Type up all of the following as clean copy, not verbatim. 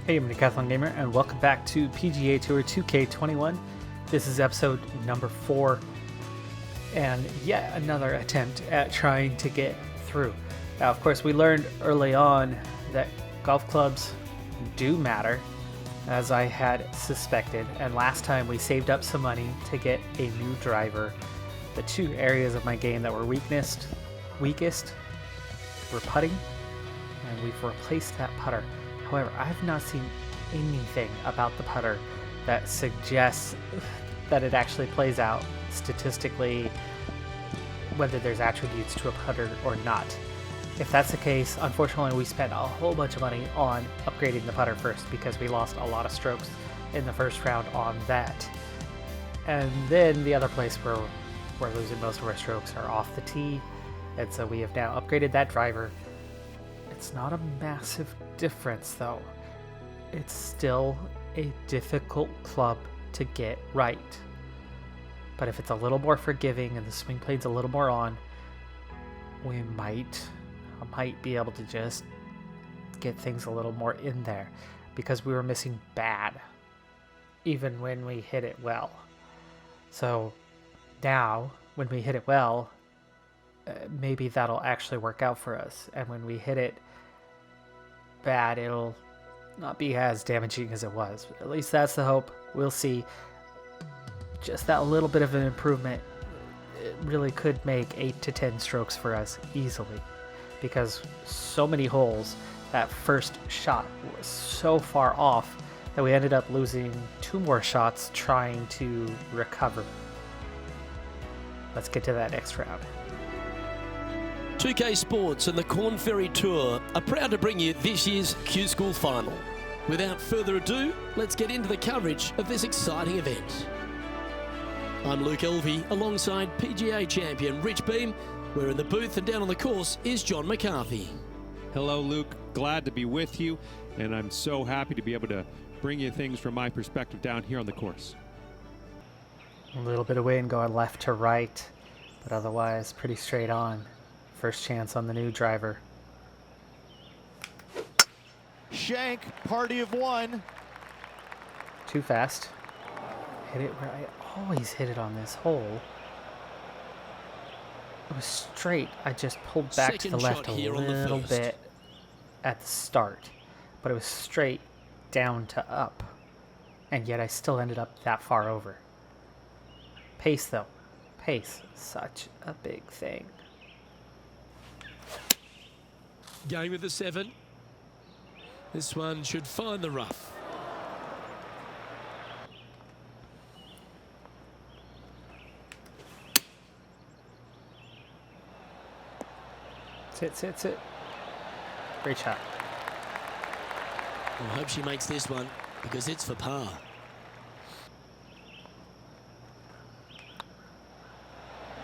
Hey, I'm Decathlon Gamer, and welcome back to PGA Tour 2K21. This is episode number 4, and yet another attempt at trying to get through. Now, of course, we learned early on that golf clubs do matter, as I had suspected, and last time we saved up some money to get a new driver. The two areas of my game that were weakest were putting, and we've replaced that putter. However, I have not seen anything about the putter that suggests that it actually plays out statistically, whether there's attributes to a putter or not. If that's the case, unfortunately, we spent a whole bunch of money on upgrading the putter first because we lost a lot of strokes in the first round on that. And then the other place where we're losing most of our strokes are off the tee, and so we have now upgraded that driver. It's not a massive difference though. It's still a difficult club to get right. But if it's a little more forgiving and the swing plane's a little more on, I might be able to just get things a little more in there, because we were missing bad even when we hit it well. So now when we hit it well, maybe that'll actually work out for us, and when we hit it bad, it'll not be as damaging as it was. At least that's the hope. We'll see. Just that little bit of an improvement, it really could make 8 to 10 strokes for us easily, because so many holes, that first shot was so far off that we ended up losing 2 more shots trying to recover. Let's get to that next round. 2K Sports and the Corn Ferry Tour are proud to bring you this year's Q School Final. Without further ado, let's get into the coverage of this exciting event. I'm Luke Elvey, alongside PGA champion Rich Beam. We're in the booth, and down on the course is John McCarthy. Hello, Luke. Glad to be with you, and I'm so happy to be able to bring you things from my perspective down here on the course. A little bit of wind going left to right, but otherwise pretty straight on. First chance on the new driver. Shank, party of one. Too fast. Hit it where I always hit it on this hole. It was straight. I just pulled back to the left a little bit at the start, but it was straight down to up, and yet I still ended up that far over. Pace though. Pace. Such a big thing. Going with the 7. This one should find the rough. Sit. Great shot. I hope she makes this one, because it's for par.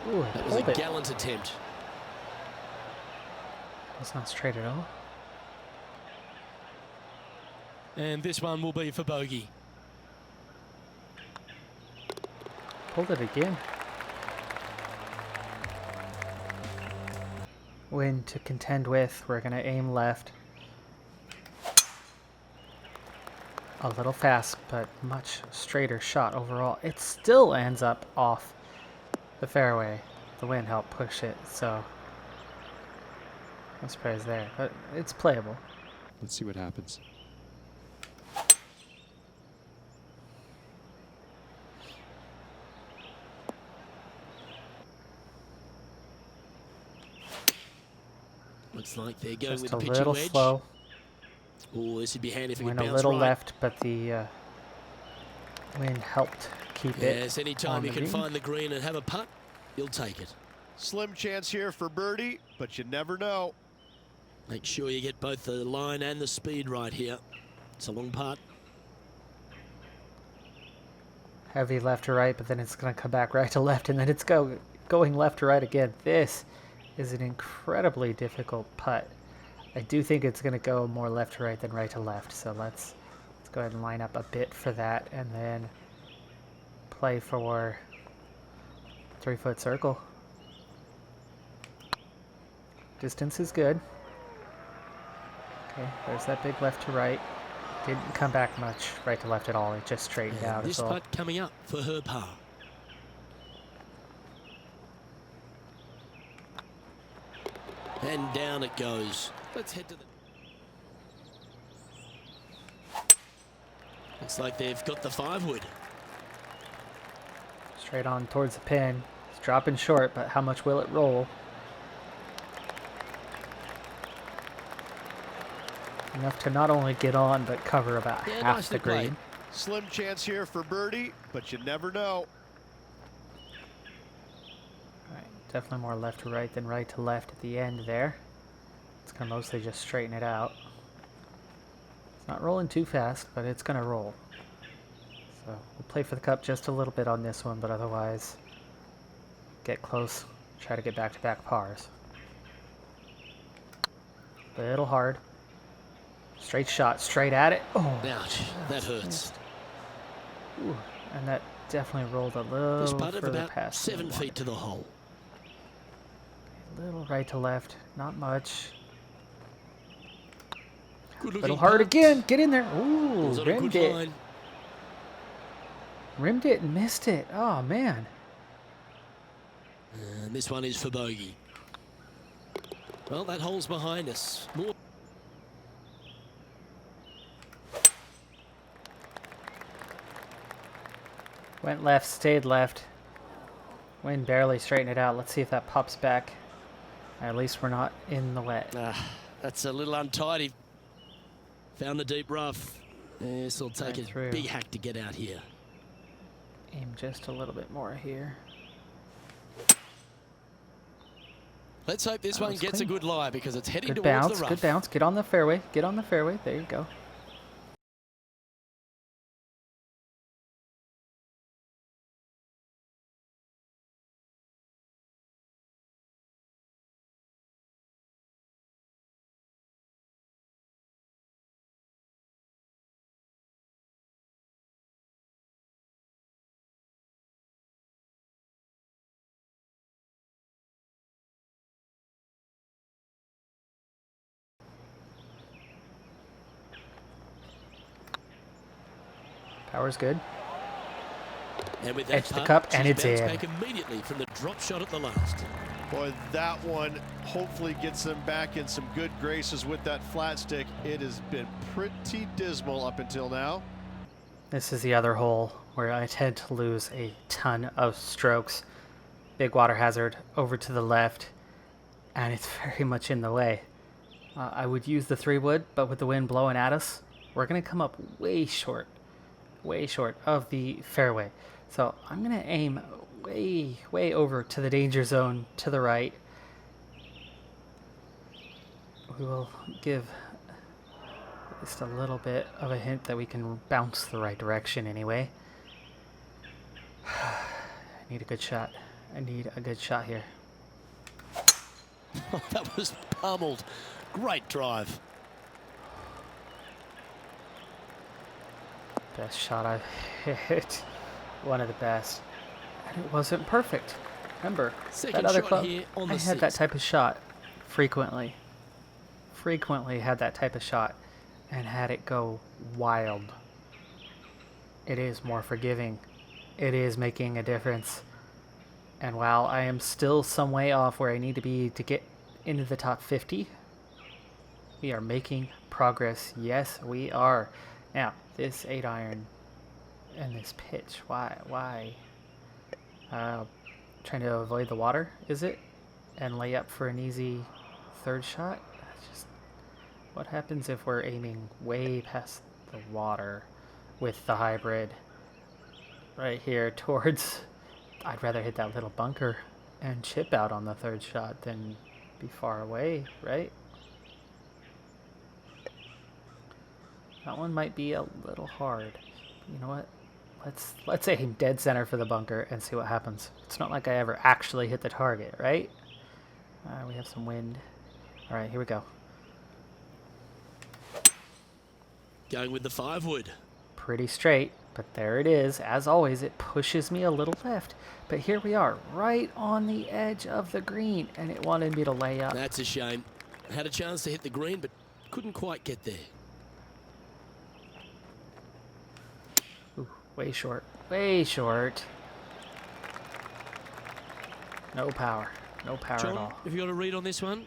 Ooh, That was a gallant attempt. It's not straight at all. And this one will be for bogey. Pulled it again. Wind to contend with. We're going to aim left. A little fast, but much straighter shot overall. It still ends up off the fairway. The wind helped push it, so no surprise there. But it's playable. Let's see what happens. Looks like they're going Just with a the little pitching wedge. slow. Oh, this would be handy if we could Went a bounce little right. left, but the wind helped keep it. Yes, anytime you can find the green and have a putt, you'll take it. Slim chance here for birdie, but you never know. Make sure you get both the line and the speed right here. It's a long putt. Heavy left to right, but then it's going to come back right to left, and then it's going left to right again. This is an incredibly difficult putt. I do think it's going to go more left to right than right to left, so let's go ahead and line up a bit for that, and then play for 3-foot circle. Distance is good. Okay, there's that big left to right. Didn't come back much right to left at all. It just straightened out. This putt coming up for her par. And down it goes. Let's head to the... Looks like they've got the 5-wood. Straight on towards the pin. It's dropping short, but how much will it roll? Enough to not only get on, but cover about half the green. Slim chance here for birdie, but you never know. Right, definitely more left to right than right to left at the end there. It's going to mostly just straighten it out. It's not rolling too fast, but it's going to roll. So we'll play for the cup just a little bit on this one, but otherwise get close, try to get back-to-back pars. Little hard. Straight shot, straight at it. Oh, ouch, that hurts. Ooh, and that definitely rolled a little This putt of further about past 7 feet to the hole. A little right to left, not much. Good Little hard putt. again. Get in there. Ooh, Was on a rimmed good it. line. Rimmed it and missed it. Oh, man. And this one is for bogey. Well, that hole's behind us. More. Went left, stayed left. Wind barely straightened it out. Let's see if that pops back. At least we're not in the wet. That's a little untidy. Found the deep rough. This will take Right a through. big hack to get out here. Aim just a little bit more here. Let's hope this That one was gets clean. a good lie because it's heading Good towards bounce, the rough. good bounce. Get on the fairway. Get on the fairway. There you go. Power's good. And with that Edge the putt, cup, and she's it's bounced in. back immediately from the drop shot at the last. Boy, that one hopefully gets them back in some good graces with that flat stick. It has been pretty dismal up until now. This is the other hole where I tend to lose a ton of strokes. Big water hazard over to the left, and it's very much in the way. I would use the 3-wood, but with the wind blowing at us, we're going to come up way short of the fairway. So I'm going to aim way over to the danger zone to the right. We will give just a little bit of a hint that we can bounce the right direction anyway. I need a good shot. I need a good shot here. That was pummeled. Great drive. Best shot I've hit. One of the best. And it wasn't perfect. Remember, Second that other shot club, here on I the had that sixth. type of shot frequently. Frequently had that type of shot and had it go wild. It is more forgiving. It is making a difference. And while I am still some way off where I need to be to get into the top 50, we are making progress. Yes, we are. Now, this 8-iron and this pitch, why? Trying to avoid the water, is it? And lay up for an easy third shot? Just what happens if we're aiming way past the water with the hybrid right here towards... I'd rather hit that little bunker and chip out on the third shot than be far away, right? That one might be a little hard. You know what? Let's aim dead center for the bunker and see what happens. It's not like I ever actually hit the target, right? We have some wind. All right, here we go. Going with the 5-wood. Pretty straight, but there it is. As always, it pushes me a little left. But here we are, right on the edge of the green, and it wanted me to lay up. That's a shame. Had a chance to hit the green, but couldn't quite get there. Way short. Way short. No power. No power at John, all. have you got a read on this one?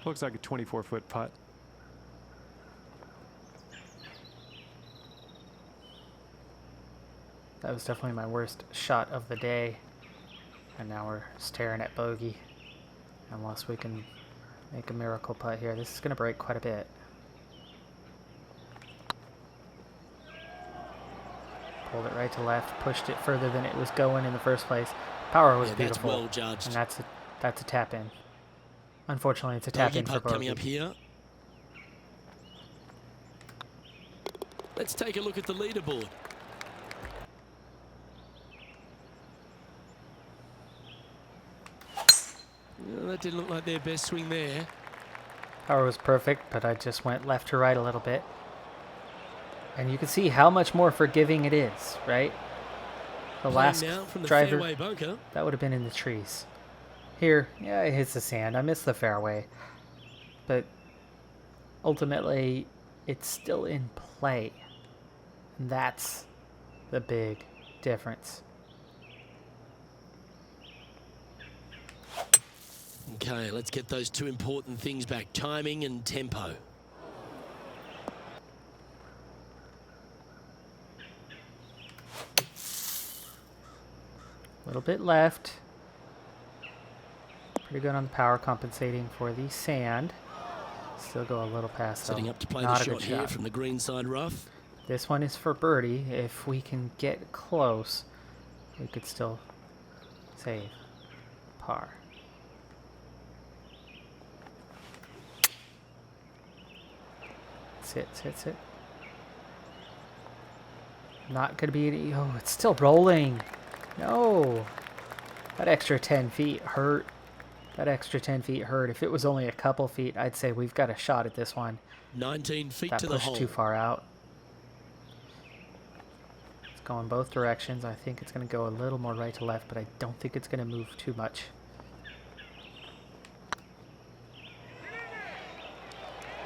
Looks like a 24-foot putt. That was definitely my worst shot of the day. And now we're staring at bogey. Unless we can make a miracle putt here. This is going to break quite a bit. Pulled it right to left. Pushed it further than it was going in the first place. Power was beautiful. That's well judged. And that's a tap in. Unfortunately, it's a tap Bogey in for putt bogey. coming up here. Let's take a look at the leaderboard. Well, that didn't look like their best swing there. Power was perfect, but I just went left to right a little bit. And you can see how much more forgiving it is, right? The Playing last now from the driver, fairway bunker. that would have been in the trees. Here, yeah, it hits the sand. I missed the fairway. But ultimately, it's still in play. And that's the big difference. Okay, let's get those two important things back. Timing and tempo. A little bit left. Pretty good on the power, compensating for the sand. Still go a little past. Setting up to play Not the a good shot here shot. from the green side rough. This one is for birdie. If we can get close, we could still save par. Sit, sit, sit. Not gonna be any. Oh, it's still rolling. No. That extra 10 feet hurt. That extra 10 feet hurt. If it was only a couple feet, I'd say we've got a shot at this one. 19 feet That to the pushed hole. too far out. It's going both directions. I think it's going to go a little more right to left, but I don't think it's going to move too much.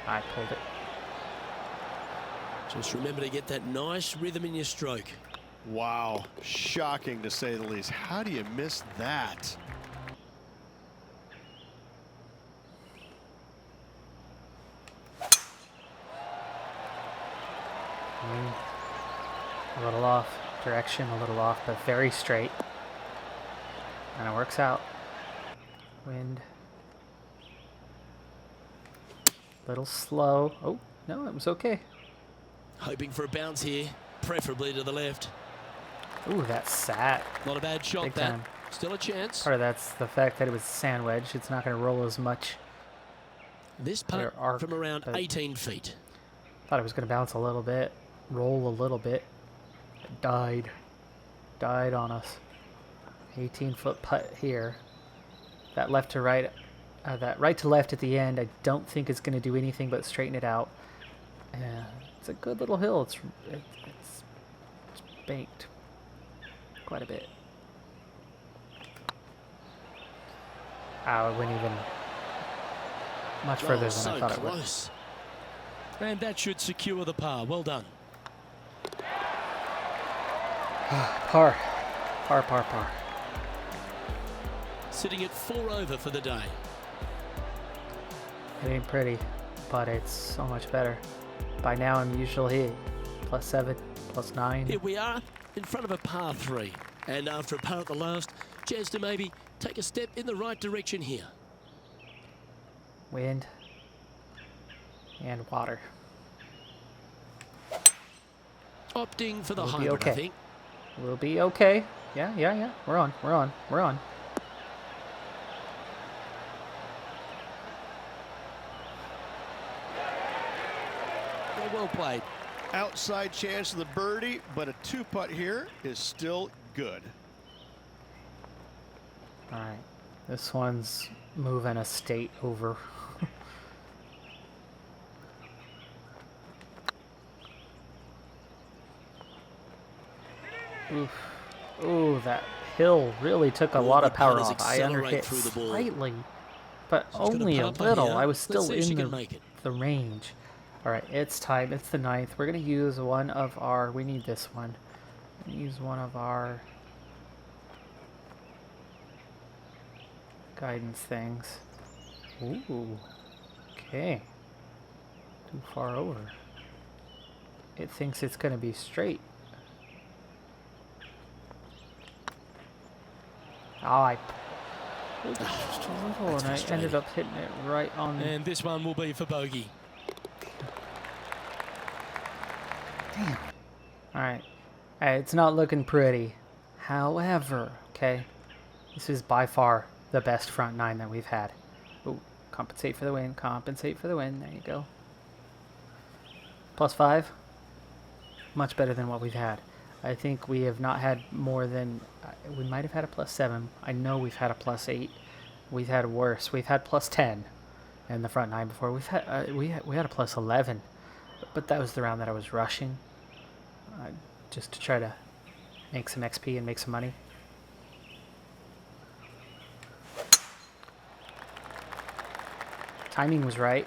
I pulled it. Just remember to get that nice rhythm in your stroke. Wow, shocking to say the least. How do you miss that? A little off direction, a little off, but very straight. And it works out. Wind. Little slow. Oh, no, it was okay. Hoping for a bounce here, preferably to the left. Ooh, that sat. Not a bad shot, Big that. time. Still a chance. Part of that's the fact that it was a sand wedge. It's not going to roll as much. This putt Their arc, from around but- 18 feet. Thought it was going to bounce a little bit, roll a little bit. It died. Died on us. 18-foot putt here. That left to right, that right to left at the end, I don't think is going to do anything but straighten it out. Yeah, it's a good little hill. It's banked quite a bit. It went even much further than so I thought it would. close. And that should secure the par. Well done. Par. Par, par, par. Sitting at 4 over for the day. It ain't pretty, but it's so much better. By now I'm usually +7, +9. Here we are in front of a par 3. And after a par at the last, chance to maybe take a step in the right direction here. Wind and water. Opting for the We'll be hybrid, I okay. think. We'll be okay. Yeah. We're on. Yeah, well played. Outside chance of the birdie, but a 2-putt here is still good. All right. This one's moving a state over. Oof. Ooh, that hill really took a Well, lot the of power putters off. I accelerate underhit through the ball. slightly, but She's got a only a par putt little. here. I was Let's still see if she in can make it. the range. All right, it's time. It's the 9th. We're going to use one of our... We need this one. Use one of our guidance things. Ooh. Okay. Too far over. It thinks it's going to be straight. Oh, I pulled it just a little, and I ended up hitting it right on the... And this one will be for bogey. Damn. Alright. It's not looking pretty. However, okay, this is by far the best front nine that we've had. Ooh, compensate for the win, compensate for the win. There you go. +5. Much better than what we've had. I think we have not had more than... we might have had a +7. I know we've had a +8. We've had worse. We've had +10 in the front nine before. We've had we had a +11, but that was the round that I was rushing, just to try to make some XP and make some money. Timing was right.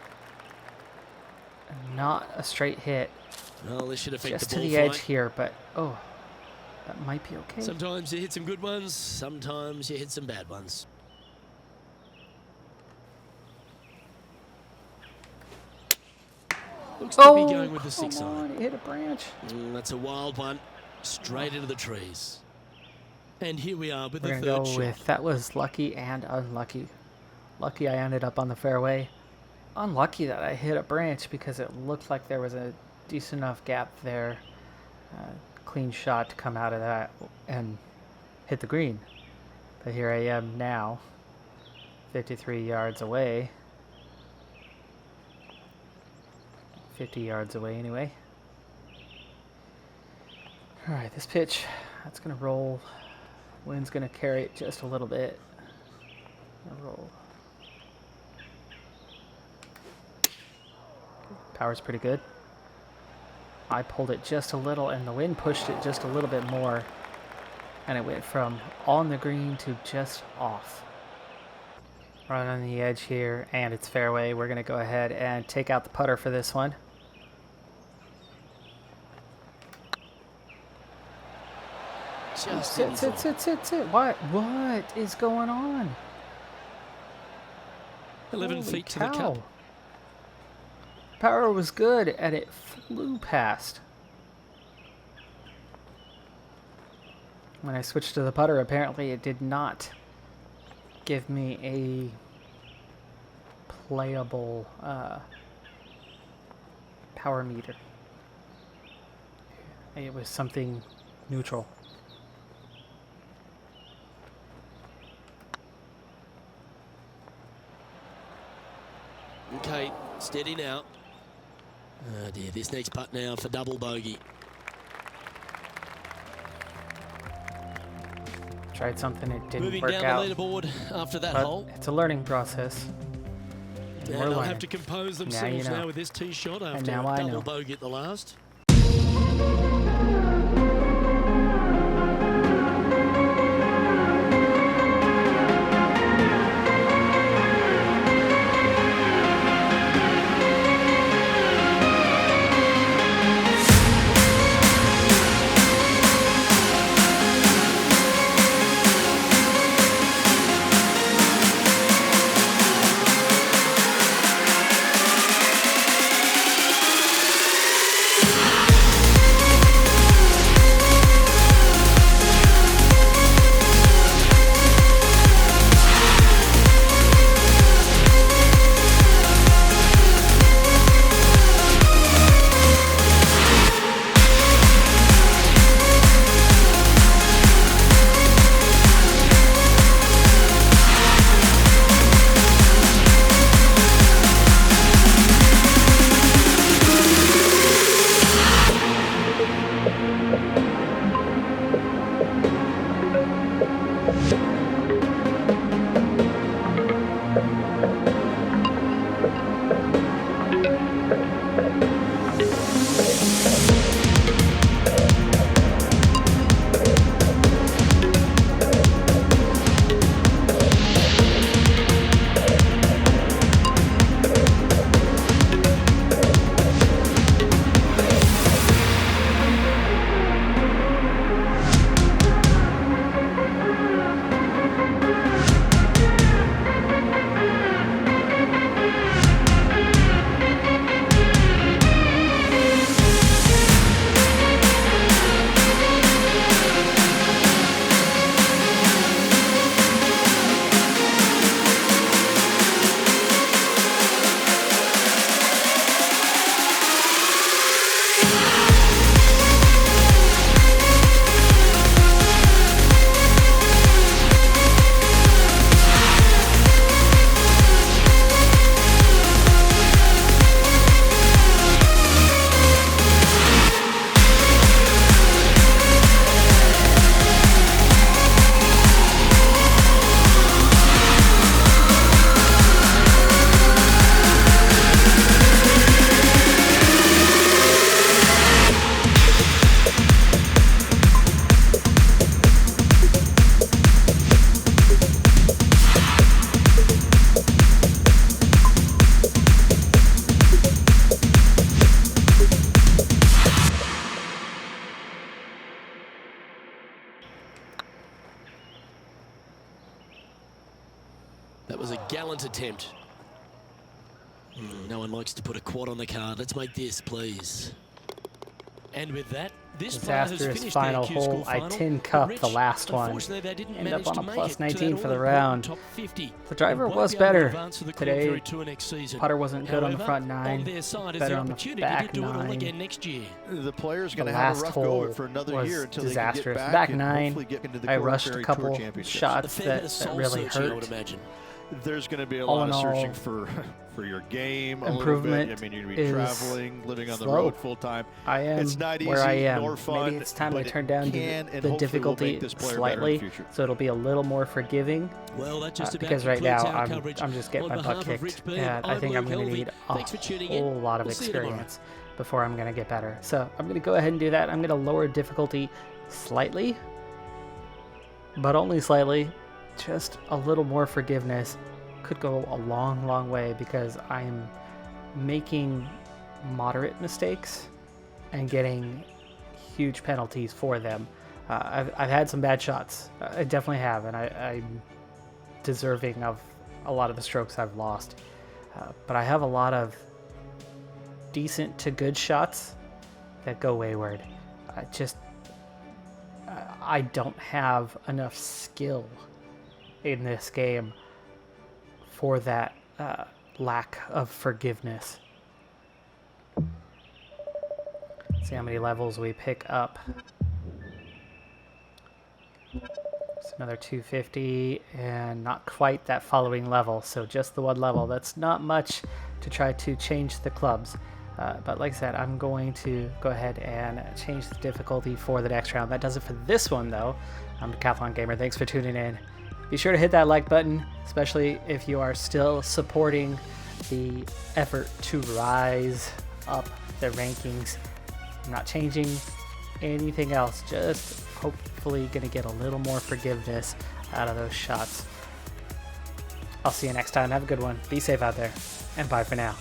Not a straight hit. Well, this should affect Just the to ball the edge flight. here, but oh, that might be okay. Sometimes you hit some good ones, sometimes you hit some bad ones. Looks to be going with the 6 come on, iron. it hit a branch. That's a wild one, straight into the trees. And here we are with We're the gonna third go shot. with that was lucky and unlucky. Lucky I ended up on the fairway. Unlucky that I hit a branch because it looked like there was a decent enough gap there. Clean shot to come out of that and hit the green. But here I am now, 53 yards away. 50 yards away anyway. Alright, this pitch, that's going to roll. Wind's going to carry it just a little bit. Gonna roll. Power's pretty good. I pulled it just a little and the wind pushed it just a little bit more. And it went from on the green to just off. Right on the edge here, and it's fairway. We're going to go ahead and take out the putter for this one. Just Sit. What is going on? 11 Holy feet to cow. the cup. Power was good, and it flew past. When I switched to the putter, apparently it did not give me a playable power meter. It was something neutral. Okay, steady now. Oh dear, this next putt now for double bogey. Tried something, it didn't Moving work down out. the leaderboard after that But hole. it's a learning process. And We're they'll learning. have to compose Now themselves you know. now with this tee shot after now a I double know. bogey at the last. That was a gallant attempt. No one likes to put a quad on the card. Let's make this, please. And with that, this player has Disastrous finished final their Q-School hole. I final. tin But cup Rich, the last one. unfortunately, they didn't End manage up to on a make plus it to 19 that for the all-important round. top 50. The driver They was won't be able to better advance to the Korn today. Ferry Tour next season. Putter wasn't good on the However, front nine. on their side is Better the on the opportunity back to do it all nine. again next year. The player's going The to have a last rough go of hole it for another was year until disastrous. they can get Back back and nine, hopefully get into the I Korn rushed a Ferry couple Tour Championship. A shots fair bit that of soul really searching, I hurt. would imagine. There's going to be a All lot in of searching all, for your game. improvement A little bit. I mean, you're going to be is traveling, living on the slow. road full time. I am It's not easy where I am. nor fun. Maybe it's time but to turn it down can and the hopefully will difficulty make this player better in slightly, the future. so it'll be a little more forgiving. Well, that just about Because right concludes now our coverage. I'm just getting On my butt behalf of Rich kicked, Beam, and I think I'm Luke going to Elvey. need a Thanks for tuning in. whole lot of We'll see you tomorrow. experience before I'm going to get better. So I'm going to go ahead and do that. I'm going to lower difficulty slightly, but only slightly. Just a little more forgiveness could go a long, long way, because I am making moderate mistakes and getting huge penalties for them. I've had some bad shots. I definitely have, and I'm deserving of a lot of the strokes I've lost. But I have a lot of decent to good shots that go wayward. I don't have enough skill in this game for that lack of forgiveness. See how many levels we pick up. It's another 250, and not quite that following level, so just the one level. That's not much to try to change the clubs. But like I said, I'm going to go ahead and change the difficulty for the next round. That does it for this one, though. I'm Decathlon Gamer. Thanks for tuning in. Be sure to hit that like button, especially if you are still supporting the effort to rise up the rankings. I'm not changing anything else, just hopefully going to get a little more forgiveness out of those shots. I'll see you next time. Have a good one. Be safe out there, and bye for now.